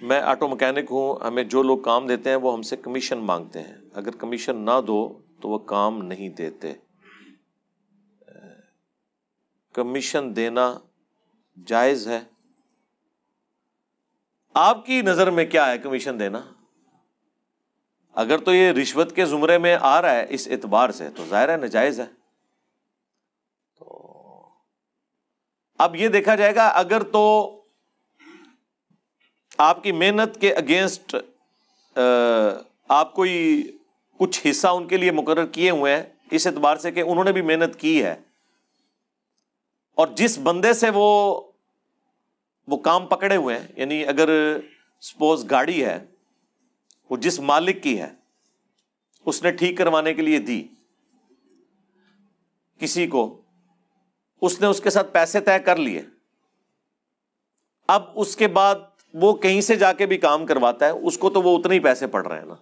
میں auto mechanic ہوں، ہمیں جو لوگ کام دیتے ہیں وہ ہم سے کمیشن مانگتے ہیں، اگر کمیشن نہ دو تو وہ کام نہیں دیتے۔ کمیشن دینا جائز ہے؟ آپ کی نظر میں کیا ہے کمیشن دینا؟ اگر تو یہ رشوت کے زمرے میں آ رہا ہے اس اعتبار سے تو ظاہر ہے ناجائز ہے۔ تو اب یہ دیکھا جائے گا، اگر تو آپ کی محنت کے اگینسٹ آپ کوئی کچھ حصہ ان کے لیے مقرر کیے ہوئے ہیں اس اعتبار سے کہ انہوں نے بھی محنت کی ہے، اور جس بندے سے وہ کام پکڑے ہوئے ہیں، یعنی اگر سپوز گاڑی ہے وہ جس مالک کی ہے اس نے ٹھیک کروانے کے لیے دی کسی کو، اس نے اس کے ساتھ پیسے طے کر لیے، اب اس کے بعد وہ کہیں سے جا کے بھی کام کرواتا ہے، اس کو تو وہ اتنے ہی پیسے پڑ رہے ہیں نا،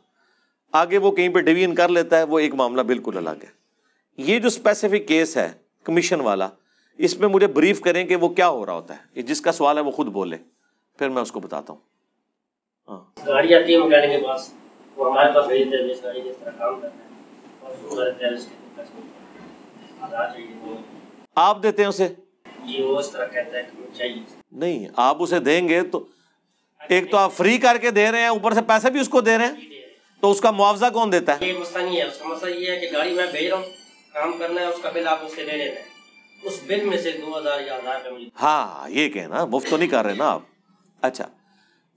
آگے وہ کہیں پہ ڈویژن کر لیتا ہے، وہ ایک معاملہ بالکل الگ ہے۔ یہ جو اسپیسیفک کیس ہے کمیشن والا، اس میں مجھے بریف کریں کہ وہ کیا ہو رہا ہوتا ہے، یہ جس کا سوال ہے وہ خود بولے، پھر میں اس کو بتاتا ہوں۔ گاڑی آتی ہے مکینک کے پاس، وہ ہمارے پاس بھیج دیتے ہیں، اس گاڑی کس طرح کام کرتا ہے اور شروع کرتے ہیں اس کے آپ دیتے ہیں اسے؟ جی وہ اس طرح کہتا ہے کہ چاہیے نہیں، آپ اسے دیں گے تو ایک تو آپ فری کر کے دے رہے ہیں، اوپر سے پیسے بھی اس کو دے رہے ہیں، تو اس کا معاوضہ کون دیتا ہے؟ یہ مسئلہ نہیں ہے، اس کا مسئلہ یہ ہے کہ گاڑی میں بھیج رہا ہوں، کام کرنا ہے، اس کا بل آپ اس سے لے لیتے ہیں، اس بل میں سے 2000 یا 1000 روپے مجھے۔ ہاں یہ کہنا مفت تو نہیں کر رہے نا آپ۔ اچھا،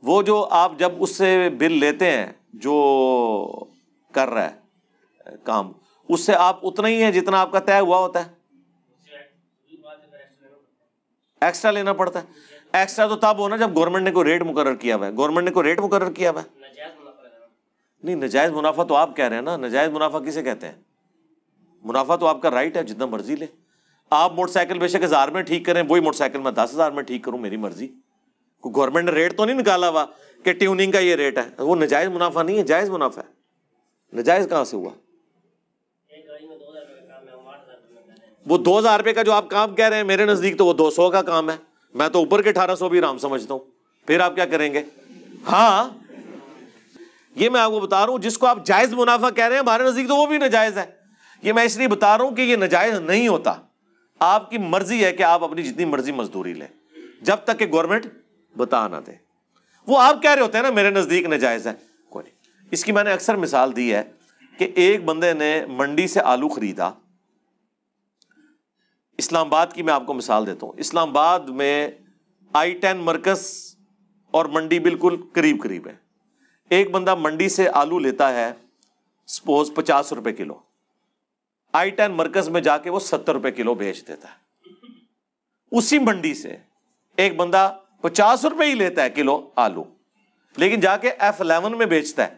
وہ جو آپ جب اس سے بل لیتے ہیں جو کر رہا ہے کام، اس سے آپ اتنا ہی ہے جتنا آپ کا طے ہوا ہوتا ہے؟ ایکسٹرا لینا پڑتا ہے؟ ایکسٹرا تو تب ہونا جب گورنمنٹ نے کوئی ریٹ مقرر کیا ہوا ہے، گورنمنٹ نے کوئی ریٹ مقرر کیا ہوا ہے۔ نہیں، نجائز منافع تو آپ کہہ رہے ہیں نا، نجائز منافع کسے کہتے ہیں؟ منافع تو آپ کا رائٹ ہے، جتنا مرضی لے۔ آپ موٹر سائیکل بے شک 1000 میں ٹھیک کریں، وہی موٹر سائیکل میں 10,000 میں ٹھیک کروں، میری مرضی۔ کوئی گورنمنٹ نے ریٹ تو نہیں نکالا ہوا کہ ٹیوننگ کا یہ ریٹ ہے، وہ نجائز منافع نہیں ہے، جائز منافع ہے۔ نجائز کہاں سے ہوا؟ وہ 2000 روپے کا جو آپ کام کہہ رہے ہیں میرے نزدیک تو وہ 200 کا کام ہے، میں تو اوپر کے 1800 بھی رام سمجھتا ہوں، پھر آپ کیا کریں گے؟ ہاں یہ میں آپ کو بتا رہا ہوں، جس کو آپ جائز منافع کہہ رہے ہیں ہمارے نزدیک تو وہ بھی ناجائز ہے۔ یہ میں اس لیے بتا رہا ہوں کہ یہ ناجائز نہیں ہوتا، آپ کی مرضی ہے کہ آپ اپنی جتنی مرضی مزدوری لیں جب تک کہ گورنمنٹ بتا نہ دے۔ وہ آپ کہہ رہے ہوتے ہیں نا میرے نزدیک ناجائز ہے، کوئی نہیں۔ اس کی میں نے اکثر مثال دی ہے کہ ایک بندے نے منڈی سے آلو خریدا، اسلام آباد کی میں آپ کو مثال دیتا ہوں، اسلام آباد میں I-10 مرکز اور منڈی بالکل قریب قریب ہے۔ ایک بندہ منڈی سے آلو لیتا ہے سپوز 50 روپے کلو، I-10 مرکز میں جا کے وہ 70 روپے کلو بیچ دیتا ہے۔ اسی منڈی سے ایک بندہ 50 روپے ہی لیتا ہے کلو آلو، لیکن جا کے F11 میں بیچتا ہے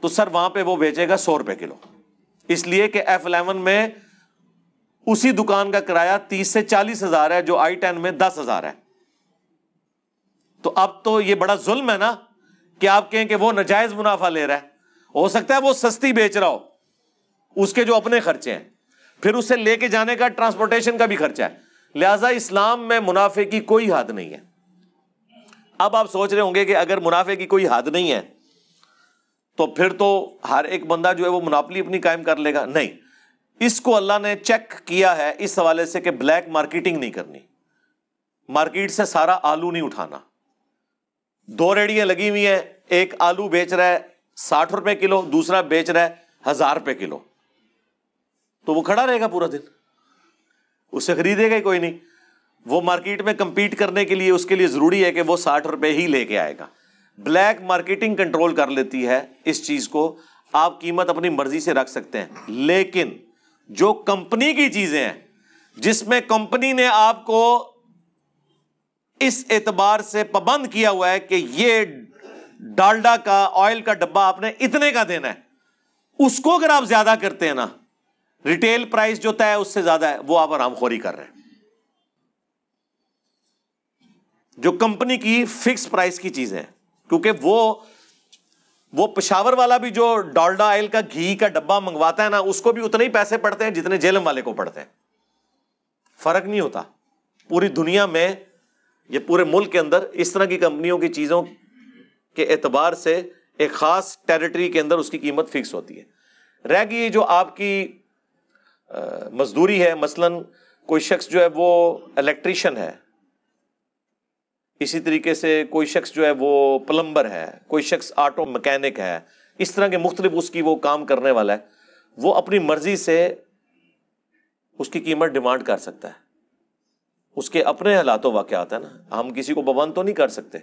تو سر وہاں پہ وہ بیچے گا 100 روپے کلو، اس لیے کہ F11 میں اسی دکان کا کرایہ 30 سے 40 ہزار ہے جو I-10 میں 10,000 ہے۔ تو اب تو یہ بڑا ظلم ہے نا کہ آپ کہیں کہ وہ ناجائز منافع لے رہا ہے۔ ہو سکتا ہے وہ سستی بیچ رہا ہو، اس کے جو اپنے خرچے ہیں، پھر اسے لے کے جانے کا ٹرانسپورٹیشن کا بھی خرچہ ہے، لہٰذا اسلام میں منافع کی کوئی حد نہیں ہے۔ اب آپ سوچ رہے ہوں گے کہ اگر منافع کی کوئی حد نہیں ہے تو پھر تو ہر ایک بندہ جو ہے وہ مناپلی اپنی قائم کر لے گا۔ نہیں، اس کو اللہ نے چیک کیا ہے اس حوالے سے کہ بلیک مارکیٹنگ نہیں کرنی، مارکیٹ سے سارا آلو نہیں اٹھانا۔ 2 ریڑیاں لگی ہوئی ہیں، ایک آلو بیچ رہا ہے 60 روپے کلو، دوسرا بیچ رہا ہے 1000 روپے کلو، تو وہ کھڑا رہے گا پورا دن، اس سے خریدے گا ہی کوئی نہیں۔ وہ مارکیٹ میں کمپیٹ کرنے کے لیے اس کے لیے ضروری ہے کہ وہ 60 روپے ہی لے کے آئے گا۔ بلیک مارکیٹنگ کنٹرول کر لیتی ہے اس چیز کو، آپ قیمت اپنی مرضی سے رکھ سکتے ہیں، لیکن جو کمپنی کی چیزیں ہیں جس میں کمپنی نے آپ کو اس اعتبار سے پابند کیا ہوا ہے کہ یہ ڈالڈا کا آئل کا ڈبہ آپ نے اتنے کا دینا ہے، اس کو اگر آپ زیادہ کرتے ہیں نا، ریٹیل پرائس جو طے ہے اس سے زیادہ ہے، وہ آپ حرام خوری کر رہے ہیں۔ جو کمپنی کی فکس پرائس کی چیزیں ہیں، کیونکہ وہ پشاور والا بھی جو ڈالڈا آئل کا گھی کا ڈبہ منگواتا ہے نا، اس کو بھی اتنے ہی پیسے پڑتے ہیں جتنے جیلم والے کو پڑتے ہیں، فرق نہیں ہوتا۔ پوری دنیا میں، یہ پورے ملک کے اندر اس طرح کی کمپنیوں کی چیزوں کے اعتبار سے ایک خاص ٹیریٹری کے اندر اس کی قیمت فکس ہوتی ہے. رہ گئی جو آپ کی مزدوری ہے، مثلاً کوئی شخص جو ہے وہ الیکٹریشین ہے، اسی طریقے سے کوئی شخص جو ہے وہ پلمبر ہے، کوئی شخص آٹو مکینک ہے، اس طرح کے مختلف اس کی وہ کام کرنے والا ہے، وہ اپنی مرضی سے اس کی قیمت ڈیمانڈ کر سکتا ہے. اس کے اپنے حالات و واقعات ہیں نا، ہم کسی کو پابند تو نہیں کر سکتے.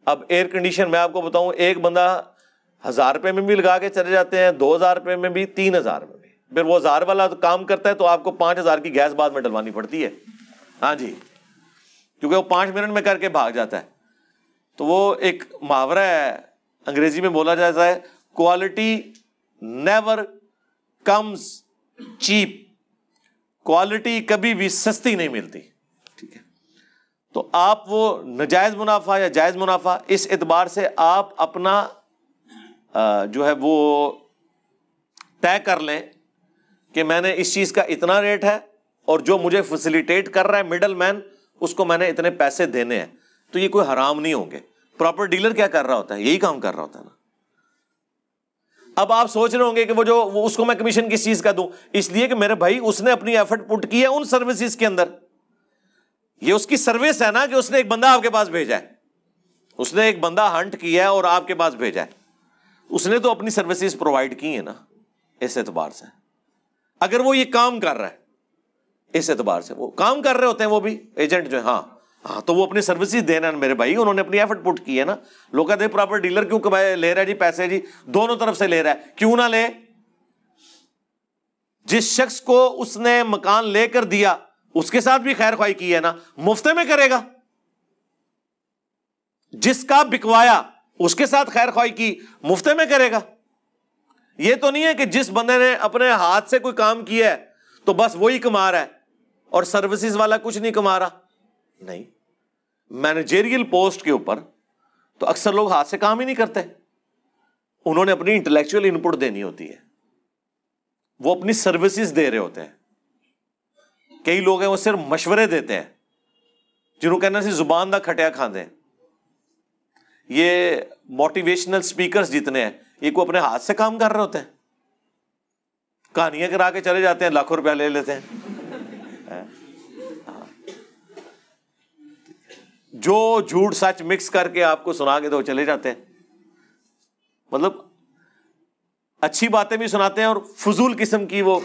اب ایئر کنڈیشن میں آپ کو بتاؤں، ایک بندہ 1000 روپے میں بھی لگا کے چلے جاتے ہیں، 2000 روپے میں بھی، 3000 میں بھی. پھر وہ 1000 والا کام کرتا ہے تو آپ کو 5000 کی گیس بعد میں ڈلوانی پڑتی ہے. ہاں جی، کیونکہ وہ 5 منٹ میں کر کے بھاگ جاتا ہے. تو وہ ایک محاورہ ہے، انگریزی میں بولا جاتا ہے، quality never comes cheap. Quality کبھی بھی سستی نہیں ملتی. ٹھیک ہے، تو آپ وہ ناجائز منافع یا جائز منافع، اس اعتبار سے آپ اپنا جو ہے وہ طے کر لیں کہ میں نے اس چیز کا اتنا ریٹ ہے، اور جو مجھے فیسیلیٹیٹ کر رہا ہے مڈل مین، اس کو میں نے اتنے پیسے دینے ہیں. تو یہ کوئی حرام نہیں ہوں گے. پراپر ڈیلر کیا کر رہا ہوتا ہے؟ یہی کام کر رہا ہوتا ہے نا. اب آپ سوچ رہے ہوں گے کہ وہ اس کو میں کمیشن کس چیز کا دوں؟ اس لیے کہ میرے بھائی اس نے اپنی ایفرٹ پٹ کی ہے ان سروسز کے اندر. یہ اس کی سروس ہے نا کہ اس نے ایک بندہ آپ کے پاس بھیجا ہے، اس نے ایک بندہ ہنٹ کیا ہے اور آپ کے پاس بھیجا ہے. اس نے تو اپنی سروسز پرووائڈ کی ہیں نا. اس اعتبار سے اگر وہ یہ کام کر رہا ہے، اس اعتبار سے وہ کام کر رہے ہوتے ہیں وہ بھی ایجنٹ جو ہے. ہاں تو وہ اپنی سروسز دینا میرے بھائی، انہوں نے اپنی ایفرٹ پٹ کی ہے نا. لوگ کہتے ہیں پراپر ڈیلر کیوں لے رہا ہے جی پیسے؟ جی دونوں طرف سے لے رہا ہے، کیوں نہ لے؟ جس شخص کو اس نے مکان لے کر دیا اس کے ساتھ بھی خیر خواہی کی ہے نا، مفتے میں کرے گا. جس کا بکوایا اس کے ساتھ خیر خواہی کی، مفتے میں کرے گا. یہ تو نہیں ہے کہ جس بندے نے اپنے ہاتھ سے کوئی کام کیا ہے تو بس وہی کما رہا ہے اور سروسز والا کچھ نہیں کما رہا. نہیں، مینیجریل پوسٹ کے اوپر تو اکثر لوگ ہاتھ سے کام ہی نہیں کرتے. انہوں نے اپنی انٹلیکچوئل ان پٹ دینی ہوتی ہے، وہ اپنی سروسز دے رہے ہوتے ہیں. کئی لوگ ہیں وہ صرف مشورے دیتے ہیں، جنہوں کہنا سی زبان دا کھٹیا کھاندے ہیں. یہ موٹیویشنل سپیکرز جتنے ہیں یہ کو اپنے ہاتھ سے کام کر رہے ہوتے ہیں، کہانیاں کرا کے چلے جاتے ہیں، لاکھوں روپیہ لے لیتے ہیں. جو جھوٹ سچ مکس کر کے آپ کو سنا کے تو چلے جاتے ہیں. مطلب اچھی باتیں بھی سناتے ہیں اور فضول قسم کی وہ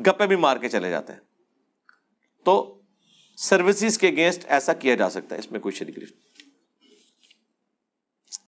گپے بھی مار کے چلے جاتے ہیں. تو سروسز کے اگینسٹ ایسا کیا جا سکتا ہے، اس میں کوئی شک نہیں.